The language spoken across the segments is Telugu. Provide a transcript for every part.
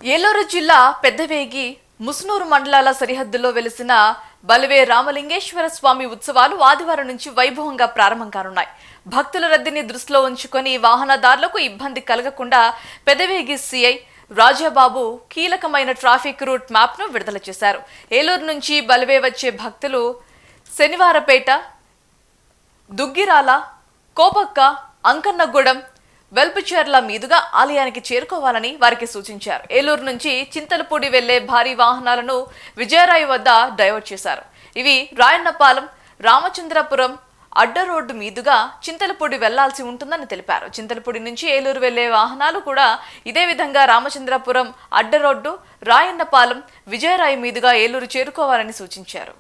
ఏలూరు జిల్లా పెద్దవేగి ముస్నూరు మండలాల సరిహద్దుల్లో వెలిసిన బలివే రామలింగేశ్వర స్వామి ఉత్సవాలు ఆదివారం నుంచి వైభవంగా ప్రారంభం కానున్నాయి. భక్తుల రద్దీని దృష్టిలో ఉంచుకొని వాహనదారులకు ఇబ్బంది కలగకుండా పెద్దవేగి సిఐ రాజాబాబు కీలకమైన ట్రాఫిక్ రూట్ మ్యాప్ను విడుదల చేశారు. ఏలూరు నుంచి బలివే వచ్చే భక్తులు శనివారపేట, దుగ్గిరాల, కోపక్క, అంకన్నగూడెం, వెల్పుచెర్ల మీదుగా ఆలయానికి చేరుకోవాలని వారికి సూచించారు. ఏలూరు నుంచి చింతలపూడి వెళ్లే భారీ వాహనాలను విజయరాయి వద్ద డైవర్ట్ చేశారు. ఇవి రాయన్నపాలెం, రామచంద్రపురం అడ్డ రోడ్డు మీదుగా చింతలపూడి వెళ్లాల్సి ఉంటుందని తెలిపారు. చింతలపూడి నుంచి ఏలూరు వెళ్లే వాహనాలు కూడా ఇదే విధంగా రామచంద్రపురం అడ్డ రోడ్డు, రాయన్నపాలెం, విజయరాయి మీదుగా ఏలూరు చేరుకోవాలని సూచించారు.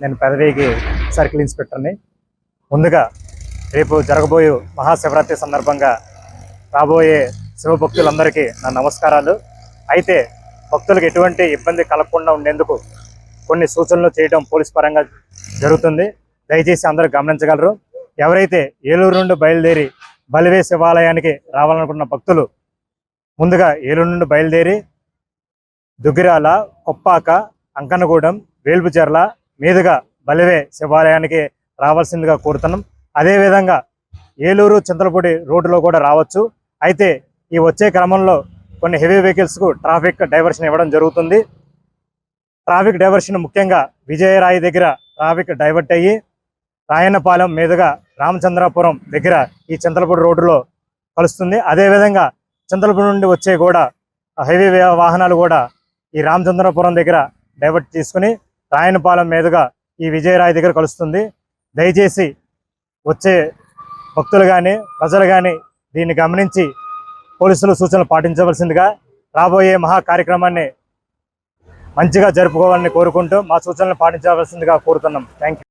నేను పెదవేగి సర్కిల్ ఇన్స్పెక్టర్ని. ముందుగా రేపు జరగబోయే మహాశివరాత్రి సందర్భంగా రాబోయే శివభక్తులందరికీ నా నమస్కారాలు. అయితే భక్తులకు ఎటువంటి ఇబ్బంది కలగకుండా ఉండేందుకు కొన్ని సూచనలు చేయడం పోలీస్ పరంగా జరుగుతుంది. దయచేసి అందరూ గమనించగలరు. ఎవరైతే ఏలూరు నుండి బయలుదేరి బలివే శివాలయానికి రావాలనుకున్న భక్తులు ముందుగా ఏలూరు నుండి బయలుదేరి దుగ్గిరాల, కొప్పాక, అంకన్నగూడెం, వేల్పుచెర్ల మీదుగా బలివే శివాలయానికి రావాల్సిందిగా కోరుతున్నాం. అదేవిధంగా ఏలూరు చింతలపూడి రోడ్డులో కూడా రావచ్చు. అయితే ఈ వచ్చే క్రమంలో కొన్ని హెవీ వెహికల్స్కు ట్రాఫిక్ డైవర్షన్ ఇవ్వడం జరుగుతుంది. ట్రాఫిక్ డైవర్షన్ ముఖ్యంగా విజయరాయి దగ్గర ట్రాఫిక్ డైవర్ట్ అయ్యి రాయన్నపాలెం మీదుగా రామచంద్రపురం దగ్గర ఈ చింతలపూడి రోడ్డులో కలుస్తుంది. అదేవిధంగా చింతలపూడి నుండి వచ్చే కూడా హెవీ వాహనాలు కూడా ఈ రామచంద్రపురం దగ్గర డైవర్ట్ తీసుకుని రాయన్నపాలెం మీదుగా ఈ విజయరాయి దగ్గర కలుస్తుంది. దయచేసి వచ్చే భక్తులు కానీ ప్రజలు కానీ దీన్ని గమనించి పోలీసులు సూచనలు పాటించవలసిందిగా, రాబోయే మహా కార్యక్రమాన్ని మంచిగా జరుపుకోవాలని కోరుకుంటూ మా సూచనలు పాటించవలసిందిగా కోరుతున్నాం. Thank you.